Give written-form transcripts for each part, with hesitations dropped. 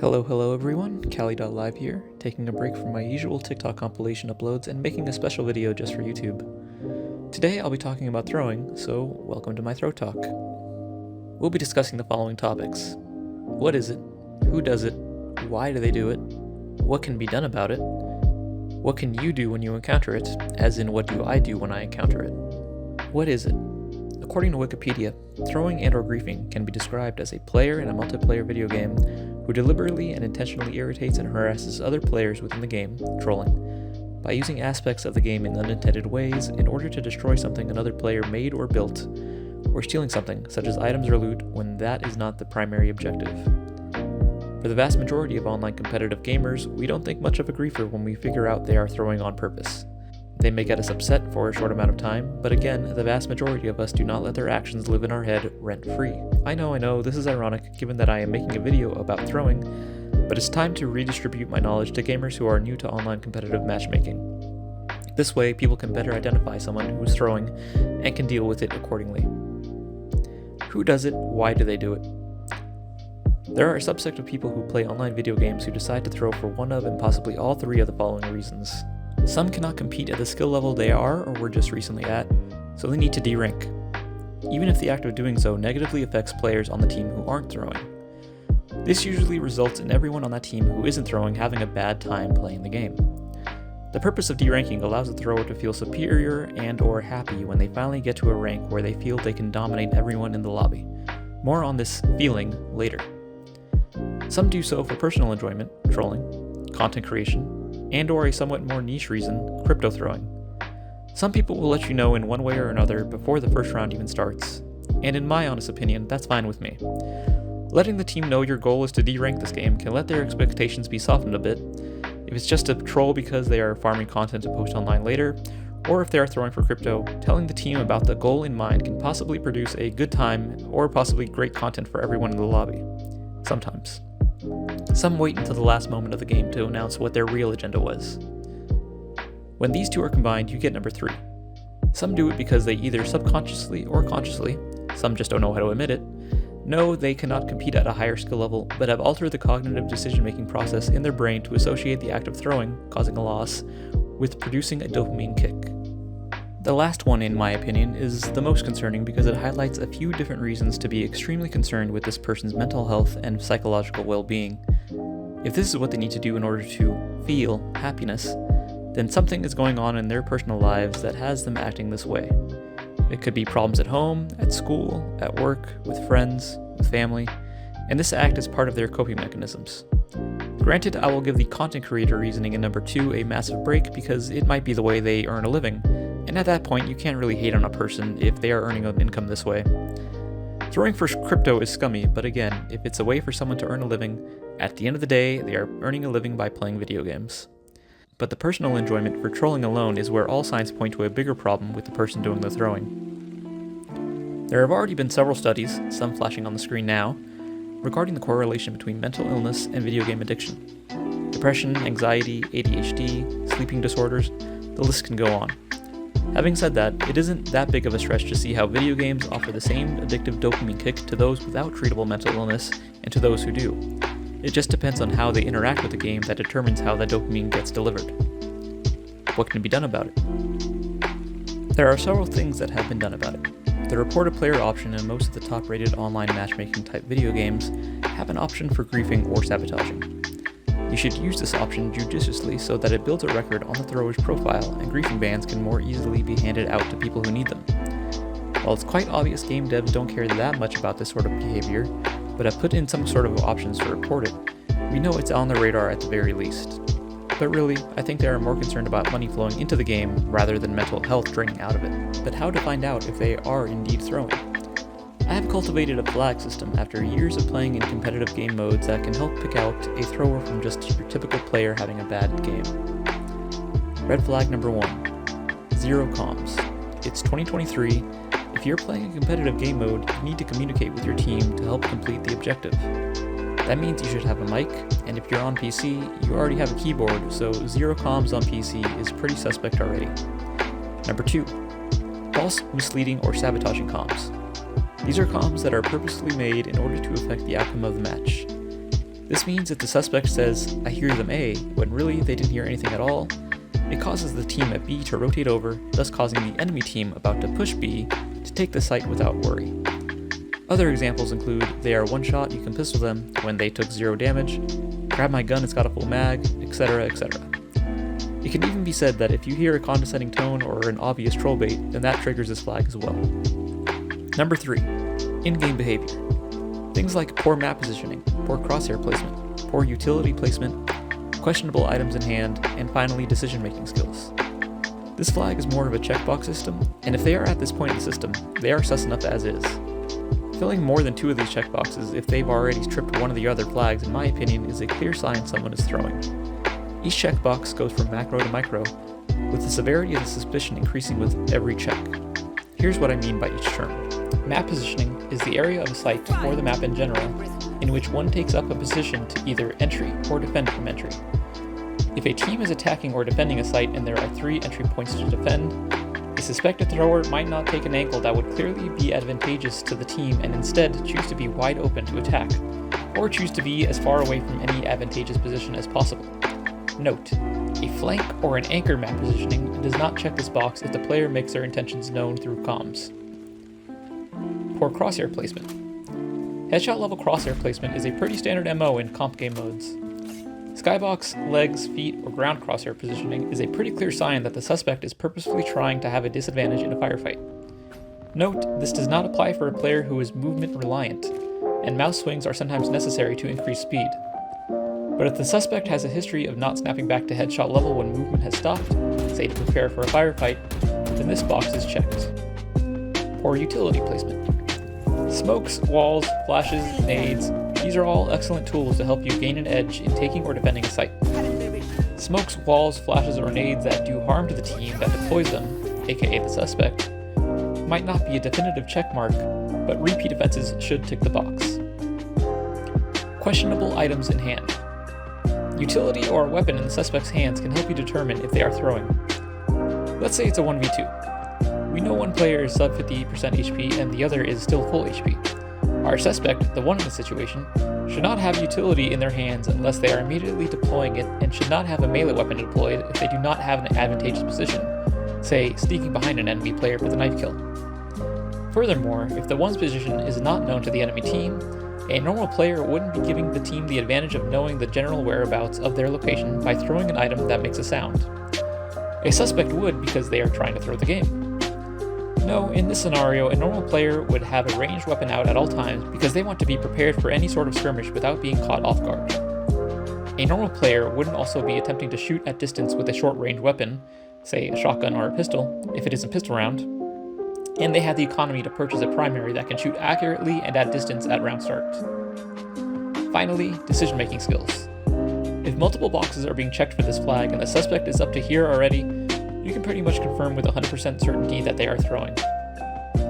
Hello everyone, Cali.live here, taking a break from my usual TikTok compilation uploads and making a special video just for YouTube. Today I'll be talking about throwing, so welcome to my ThrowTalk. We'll be discussing the following topics. What is it? Who does it? Why do they do it? What can be done about it? What can you do when you encounter it, as in what do I do when I encounter it? What is it? According to Wikipedia, throwing and/or griefing can be described as a player in a multiplayer video game who deliberately and intentionally irritates and harasses other players within the game, trolling, by using aspects of the game in unintended ways in order to destroy something another player made or built, or stealing something, such as items or loot, when that is not the primary objective. For the vast majority of online competitive gamers, we don't think much of a griefer when we figure out they are throwing on purpose. They may get us upset for a short amount of time, but again, the vast majority of us do not let their actions live in our head rent-free. I know, this is ironic given that I am making a video about throwing, but it's time to redistribute my knowledge to gamers who are new to online competitive matchmaking. This way, people can better identify someone who is throwing and can deal with it accordingly. Who does it? Why do they do it? There are a subset of people who play online video games who decide to throw for one of and possibly all three of the following reasons. Some cannot compete at the skill level they are or were just recently at, so they need to derank, even if the act of doing so negatively affects players on the team who aren't throwing. This usually results in everyone on that team who isn't throwing having a bad time playing the game. The purpose of deranking allows the thrower to feel superior and/or happy when they finally get to a rank where they feel they can dominate everyone in the lobby. More on this feeling later. Some do so for personal enjoyment, trolling, content creation, and/or a somewhat more niche reason, crypto throwing. Some people will let you know in one way or another before the first round even starts, and in my honest opinion, that's fine with me. Letting the team know your goal is to derank this game can let their expectations be softened a bit, if it's just a troll because they are farming content to post online later, or if they are throwing for crypto, telling the team about the goal in mind can possibly produce a good time or possibly great content for everyone in the lobby. Sometimes. Some wait until the last moment of the game to announce what their real agenda was. When these two are combined, you get number 3. Some do it because they either subconsciously or consciously, some just don't know how to admit it, know they cannot compete at a higher skill level, but have altered the cognitive decision-making process in their brain to associate the act of throwing, causing a loss, with producing a dopamine kick. The last one, in my opinion, is the most concerning because it highlights a few different reasons to be extremely concerned with this person's mental health and psychological well-being. If this is what they need to do in order to feel happiness, then something is going on in their personal lives that has them acting this way. It could be problems at home, at school, at work, with friends, with family, and this act is part of their coping mechanisms. Granted, I will give the content creator reasoning in number 2 a massive break because it might be the way they earn a living, and at that point you can't really hate on a person if they are earning an income this way. Throwing for crypto is scummy, but again, if it's a way for someone to earn a living, at the end of the day, they are earning a living by playing video games. But the personal enjoyment for trolling alone is where all signs point to a bigger problem with the person doing the throwing. There have already been several studies, some flashing on the screen now, regarding the correlation between mental illness and video game addiction. Depression, anxiety, ADHD, sleeping disorders, the list can go on. Having said that, it isn't that big of a stretch to see how video games offer the same addictive dopamine kick to those without treatable mental illness and to those who do. It just depends on how they interact with the game that determines how that dopamine gets delivered. What can be done about it? There are several things that have been done about it. The reported player option in most of the top-rated online matchmaking type video games have an option for griefing or sabotaging. You should use this option judiciously so that it builds a record on the thrower's profile and griefing bans can more easily be handed out to people who need them. While it's quite obvious game devs don't care that much about this sort of behavior, but have put in some sort of options to report it, we know it's on the radar at the very least. But really, I think they are more concerned about money flowing into the game rather than mental health draining out of it. But how to find out if they are indeed throwing? I have cultivated a flag system after years of playing in competitive game modes that can help pick out a thrower from just your typical player having a bad game. Red flag number 1. Zero comms. It's 2023. If you're playing a competitive game mode, you need to communicate with your team to help complete the objective. That means you should have a mic, and if you're on PC, you already have a keyboard, so zero comms on PC is pretty suspect already. Number 2. False, misleading, or sabotaging comms. These are comms that are purposely made in order to affect the outcome of the match. This means if the suspect says, "I hear them A," when really they didn't hear anything at all, it causes the team at B to rotate over, thus causing the enemy team about to push B to take the site without worry. Other examples include, "They are one shot, you can pistol them," when they took 0 damage, "Grab my gun, it's got a full mag," etc., etc. It can even be said that if you hear a condescending tone or an obvious troll bait, then that triggers this flag as well. Number 3. In-game behavior. Things like poor map positioning, poor crosshair placement, poor utility placement, questionable items in hand, and finally decision-making skills. This flag is more of a checkbox system, and if they are at this point in the system, they are sus enough as is. Filling more than 2 of these checkboxes if they've already tripped one of the other flags, in my opinion, is a clear sign someone is throwing. Each checkbox goes from macro to micro, with the severity of the suspicion increasing with every check. Here's what I mean by each term. Map positioning is the area of a site, or the map in general, in which one takes up a position to either entry or defend from entry. If a team is attacking or defending a site and there are 3 entry points to defend, a suspected thrower might not take an angle that would clearly be advantageous to the team and instead choose to be wide open to attack, or choose to be as far away from any advantageous position as possible. Note, a flank or an anchor map positioning does not check this box if the player makes their intentions known through comms. Poor crosshair placement. Headshot level crosshair placement is a pretty standard MO in comp game modes. Skybox, legs, feet, or ground crosshair positioning is a pretty clear sign that the suspect is purposefully trying to have a disadvantage in a firefight. Note, this does not apply for a player who is movement reliant, and mouse swings are sometimes necessary to increase speed. But if the suspect has a history of not snapping back to headshot level when movement has stopped, say to prepare for a firefight, then this box is checked. Poor utility placement. Smokes, walls, flashes, nades, these are all excellent tools to help you gain an edge in taking or defending a site. Smokes, walls, flashes, or nades that do harm to the team that deploys them, aka the suspect, might not be a definitive checkmark, but repeat offenses should tick the box. Questionable items in hand. Utility or a weapon in the suspect's hands can help you determine if they are throwing. Let's say it's a 1v2. We know one player is sub 50% HP and the other is still full HP. Our suspect, the one in the situation, should not have utility in their hands unless they are immediately deploying it and should not have a melee weapon deployed if they do not have an advantageous position, say sneaking behind an enemy player for the knife kill. Furthermore, if the one's position is not known to the enemy team, a normal player wouldn't be giving the team the advantage of knowing the general whereabouts of their location by throwing an item that makes a sound. A suspect would because they are trying to throw the game. No, in this scenario, a normal player would have a ranged weapon out at all times because they want to be prepared for any sort of skirmish without being caught off guard. A normal player wouldn't also be attempting to shoot at distance with a short-range weapon, say a shotgun or a pistol, if it is a pistol round, and they have the economy to purchase a primary that can shoot accurately and at distance at round start. Finally, decision-making skills. If multiple boxes are being checked for this flag and the suspect is up to here already, you can pretty much confirm with 100% certainty that they are throwing.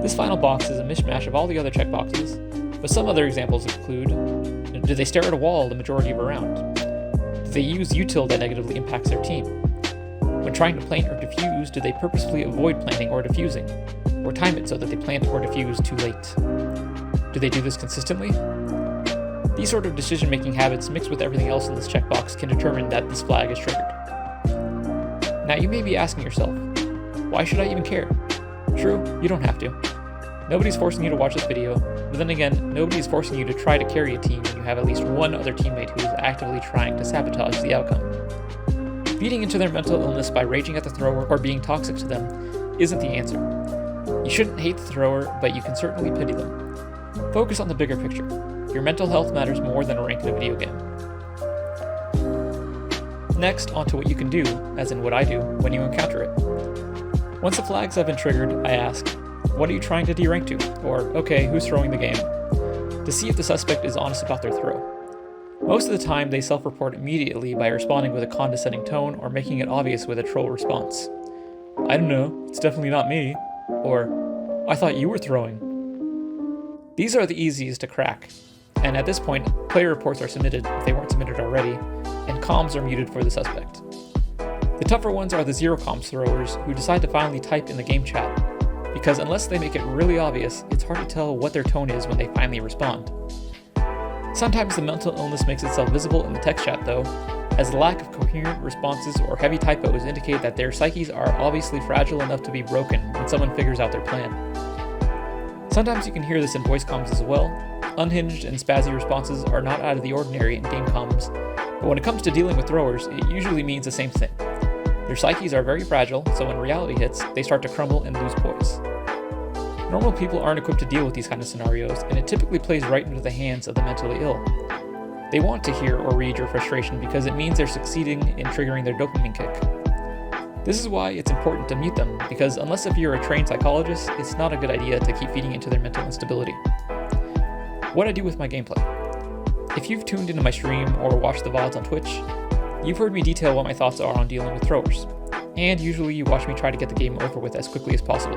This final box is a mishmash of all the other checkboxes, but some other examples include, do they stare at a wall the majority of a round? Do they use util that negatively impacts their team? When trying to plant or defuse, do they purposefully avoid planting or defusing? Or time it so that they plant or defuse too late? Do they do this consistently? These sort of decision-making habits mixed with everything else in this checkbox can determine that this flag is triggered. Now you may be asking yourself, why should I even care? True, you don't have to. Nobody's forcing you to watch this video, but then again, nobody's forcing you to try to carry a team when you have at least one other teammate who is actively trying to sabotage the outcome. Feeding into their mental illness by raging at the thrower or being toxic to them isn't the answer. You shouldn't hate the thrower, but you can certainly pity them. Focus on the bigger picture. Your mental health matters more than a rank in a video game. Next, onto what you can do, as in what I do, when you encounter it. Once the flags have been triggered, I ask, what are you trying to derank to? Or, okay, who's throwing the game? To see if the suspect is honest about their throw. Most of the time, they self-report immediately by responding with a condescending tone or making it obvious with a troll response. I don't know, it's definitely not me. Or, I thought you were throwing. These are the easiest to crack, and at this point, player reports are submitted if they weren't submitted already, and comms are muted for the suspect. The tougher ones are the zero comms throwers who decide to finally type in the game chat, because unless they make it really obvious, it's hard to tell what their tone is when they finally respond. Sometimes the mental illness makes itself visible in the text chat though, as the lack of coherent responses or heavy typos indicate that their psyches are obviously fragile enough to be broken when someone figures out their plan. Sometimes you can hear this in voice comms as well. Unhinged and spazzy responses are not out of the ordinary in game comms, but when it comes to dealing with throwers, it usually means the same thing. Their psyches are very fragile, so when reality hits, they start to crumble and lose poise. Normal people aren't equipped to deal with these kind of scenarios, and it typically plays right into the hands of the mentally ill. They want to hear or read your frustration because it means they're succeeding in triggering their dopamine kick. This is why it's important to mute them, because unless if you're a trained psychologist, it's not a good idea to keep feeding into their mental instability. What I do with my gameplay. If you've tuned into my stream or watched the VODs on Twitch, you've heard me detail what my thoughts are on dealing with throwers, and usually you watch me try to get the game over with as quickly as possible.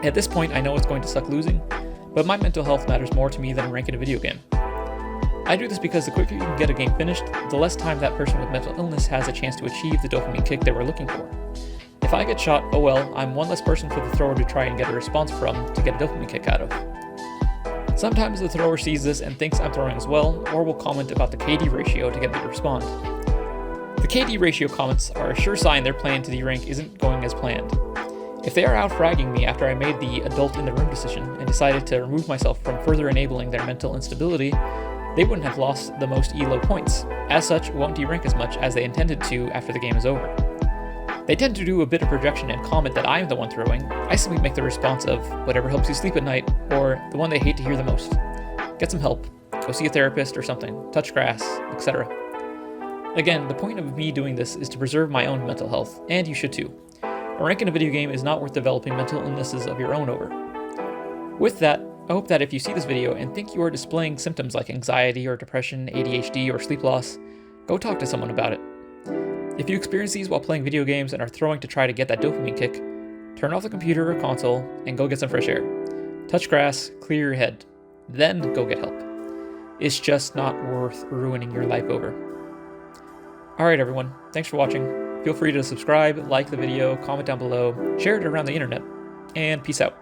At this point, I know it's going to suck losing, but my mental health matters more to me than rank in a video game. I do this because the quicker you can get a game finished, the less time that person with mental illness has a chance to achieve the dopamine kick they were looking for. If I get shot, oh well, I'm one less person for the thrower to try and get a response from to get a dopamine kick out of. Sometimes the thrower sees this and thinks I'm throwing as well, or will comment about the KD ratio to get me to respond. The KD ratio comments are a sure sign their plan to derank isn't going as planned. If they are out fragging me after I made the adult in the room decision and decided to remove myself from further enabling their mental instability, they wouldn't have lost the most ELO points, as such won't derank as much as they intended to after the game is over. They tend to do a bit of projection and comment that I am the one throwing. I simply make the response of whatever helps you sleep at night, or the one they hate to hear the most. Get some help, go see a therapist or something, touch grass, etc. Again, the point of me doing this is to preserve my own mental health, and you should too. A rank in a video game is not worth developing mental illnesses of your own over. With that, I hope that if you see this video and think you are displaying symptoms like anxiety or depression, ADHD, or sleep loss, go talk to someone about it. If you experience these while playing video games and are throwing to try to get that dopamine kick, turn off the computer or console and go get some fresh air. Touch grass, clear your head, then go get help. It's just not worth ruining your life over. Alright everyone, thanks for watching. Feel free to subscribe, like the video, comment down below, share it around the internet, and peace out.